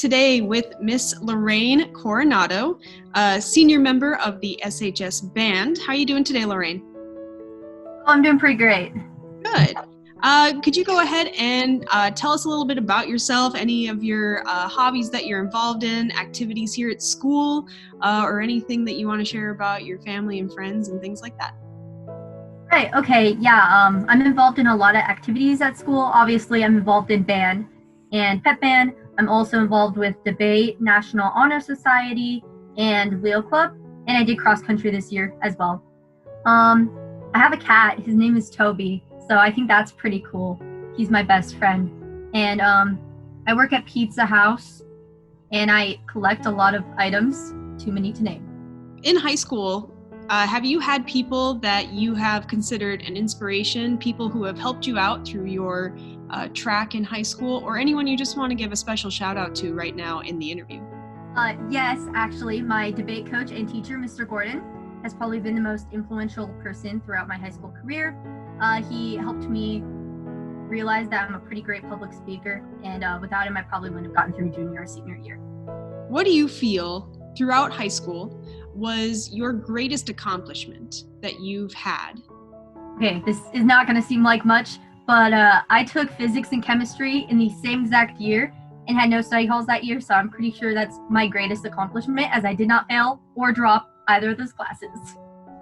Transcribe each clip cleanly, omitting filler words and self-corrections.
today with Miss Lorraine Coronato, a senior member of the SHS band. How are you doing today, Lorraine? Oh, I'm doing pretty great. Good. Could you go ahead and tell us a little bit about yourself, any of your hobbies that you're involved in, activities here at school, or anything that you want to share about your family and friends and things like that? Right, okay, yeah, I'm involved in a lot of activities at school. Obviously, I'm involved in band and pep band. I'm also involved with debate, National Honor Society, and Leo Club, and I did cross country this year as well. I have a cat. His name is Toby, so I think that's pretty cool. He's my best friend. And I work at Pizza House, and I collect a lot of items, too many to name. In high school, have you had people that you have considered an inspiration, people who have helped you out through your track in high school, or anyone you just want to give a special shout out to right now in the interview? Yes, actually, my debate coach and teacher, Mr. Gordon, has probably been the most influential person throughout my high school career. He helped me realize that I'm a pretty great public speaker, and without him, I probably wouldn't have gotten through junior or senior year. What do you feel throughout high school was your greatest accomplishment that you've had? Okay, this is not going to seem like much, but I took physics and chemistry in the same exact year and had no study halls that year, so I'm pretty sure that's my greatest accomplishment, as I did not fail or drop either of those classes.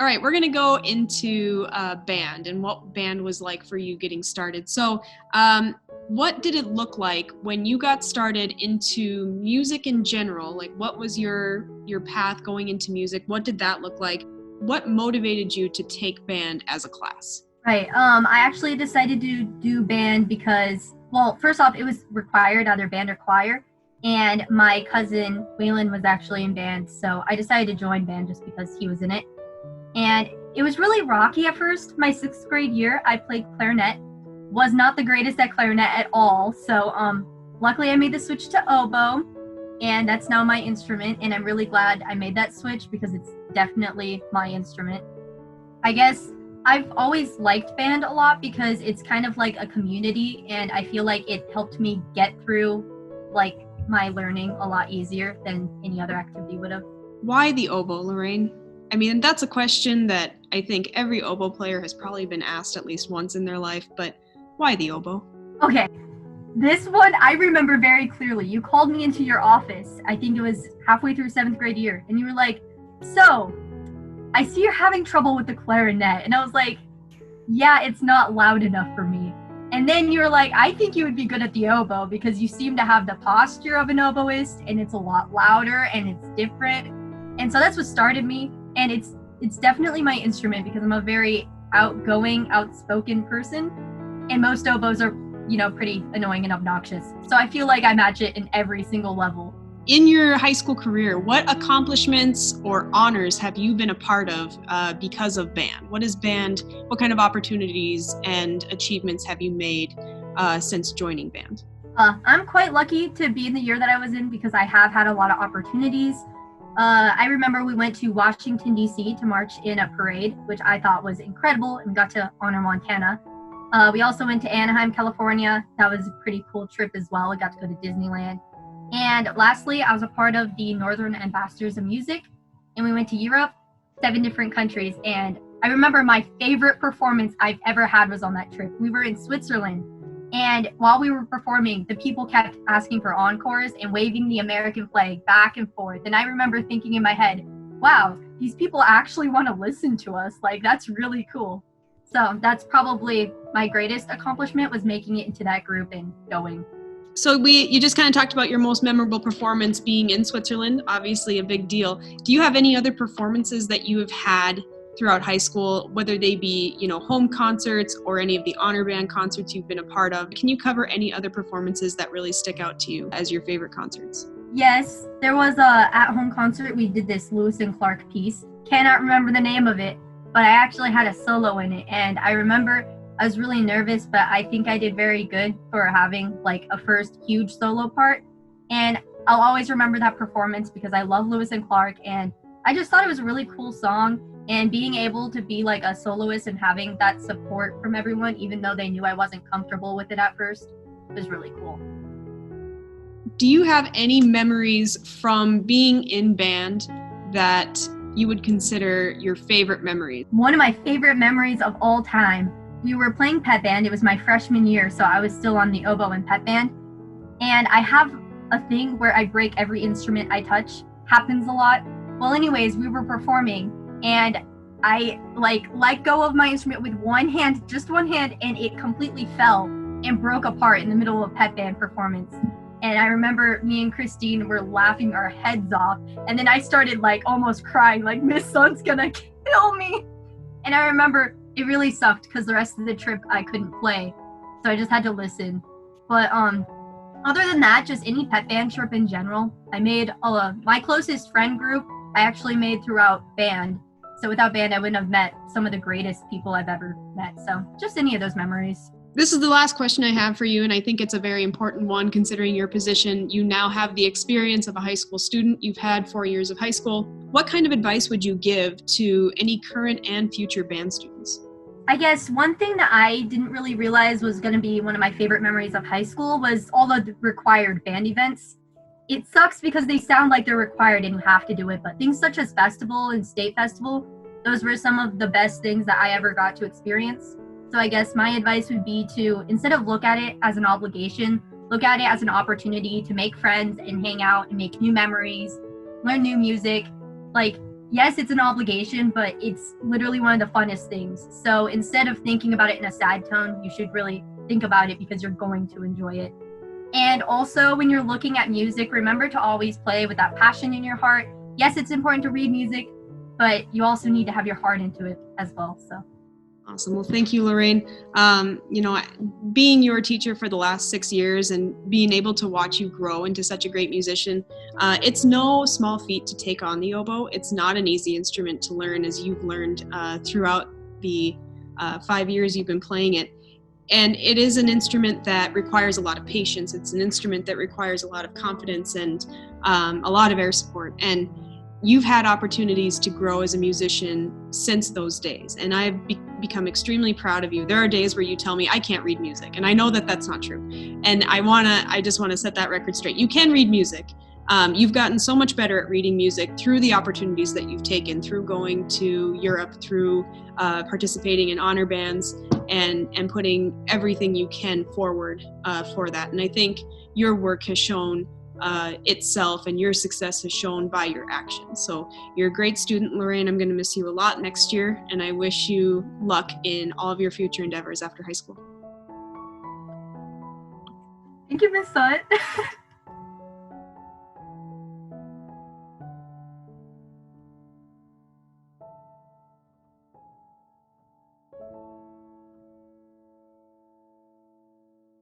All right, we're going to go into band and what band was like for you getting started. So what did it look like when you got started into music in general? Like, what was your path going into music? What did that look like? What motivated you to take band as a class? Right. I actually decided to do band because, well, first off, it was required, either band or choir. And my cousin, Waylon, was actually in band. So I decided to join band just because he was in it. And it was really rocky at first. My 6th grade year, I played clarinet. Was not the greatest at clarinet at all. So luckily I made the switch to oboe. And that's now my instrument. And I'm really glad I made that switch because it's definitely my instrument. I guess I've always liked band a lot because it's kind of like a community, and I feel like it helped me get through like my learning a lot easier than any other activity would have. Why the oboe, Lorraine? I mean, that's a question that I think every oboe player has probably been asked at least once in their life, but why the oboe? Okay, this one I remember very clearly. You called me into your office, I think it was halfway through 7th grade year, and you were like, so, I see you're having trouble with the clarinet. And I was like, yeah, it's not loud enough for me. And then you were like, I think you would be good at the oboe because you seem to have the posture of an oboist, and it's a lot louder and it's different. And so that's what started me. And it's definitely my instrument because I'm a very outgoing, outspoken person. And most oboes are, pretty annoying and obnoxious. So I feel like I match it in every single level. In your high school career, what accomplishments or honors have you been a part of because of band? What is band? What kind of opportunities and achievements have you made since joining band? I'm quite lucky to be in the year that I was in because I have had a lot of opportunities. I remember we went to Washington, D.C. to march in a parade, which I thought was incredible, and we got to honor Montana. We also went to Anaheim, California. That was a pretty cool trip as well. We got to go to Disneyland. And lastly, I was a part of the Northern Ambassadors of Music, and we went to Europe, 7 different countries. And I remember my favorite performance I've ever had was on that trip. We were in Switzerland, and while we were performing, the people kept asking for encores and waving the American flag back and forth. And I remember thinking in my head, wow, these people actually want to listen to us. Like, that's really cool. So that's probably my greatest accomplishment, was making it into that group and going. So you just kind of talked about your most memorable performance being in Switzerland, obviously a big deal. Do you have any other performances that you have had throughout high school, whether they be, home concerts or any of the honor band concerts you've been a part of? Can you cover any other performances that really stick out to you as your favorite concerts? Yes, there was a at-home concert. We did this Lewis and Clark piece. Cannot remember the name of it, but I actually had a solo in it, and I remember I was really nervous, but I think I did very good for having like a first huge solo part. And I'll always remember that performance because I love Lewis and Clark, and I just thought it was a really cool song. And being able to be like a soloist and having that support from everyone, even though they knew I wasn't comfortable with it at first, was really cool. do you have any memories from being in band that you would consider your favorite memories? One of my favorite memories of all time, we were playing pep band. It was my freshman year, so I was still on the oboe and pep band. And I have a thing where I break every instrument I touch. Happens a lot. Well, anyways, we were performing and I let go of my instrument with one hand, just one hand, and it completely fell and broke apart in the middle of a pep band performance. And I remember me and Christine were laughing our heads off. And then I started almost crying, like Miss Sun's gonna kill me. And I remember it really sucked because the rest of the trip I couldn't play. So I just had to listen. But other than that, just any pep band trip in general, I made my closest friend group I actually made throughout band. So without band, I wouldn't have met some of the greatest people I've ever met. So just any of those memories. This is the last question I have for you, and I think it's a very important one considering your position. You now have the experience of a high school student. You've had 4 years of high school. What kind of advice would you give to any current and future band students? I guess one thing that I didn't really realize was going to be one of my favorite memories of high school was all the required band events. It sucks because they sound like they're required and you have to do it, but things such as festival and state festival, those were some of the best things that I ever got to experience. So I guess my advice would be to, instead of look at it as an obligation, look at it as an opportunity to make friends and hang out and make new memories, learn new music. Yes, it's an obligation, but it's literally one of the funnest things. So instead of thinking about it in a sad tone, you should really think about it because you're going to enjoy it. And also, when you're looking at music, remember to always play with that passion in your heart. Yes, it's important to read music, but you also need to have your heart into it as well. So. Awesome. Well, thank you, Lorraine. Being your teacher for the last 6 years and being able to watch you grow into such a great musician, it's no small feat to take on the oboe. It's not an easy instrument to learn, as you've learned throughout the 5 years you've been playing it. And it is an instrument that requires a lot of patience. It's an instrument that requires a lot of confidence and a lot of air support. And you've had opportunities to grow as a musician since those days, and I've become extremely proud of you. There are days where you tell me I can't read music, and I know that that's not true. And I just want to set that record straight. You can read music. You've gotten so much better at reading music through the opportunities that you've taken, through going to Europe, through participating in honor bands, and putting everything you can forward for that. And I think your work has shown itself, and your success has shown by your actions. So you're a great student, Lorraine. I'm going to miss you a lot next year, and I wish you luck in all of your future endeavors after high school. Thank you, Miss Sut.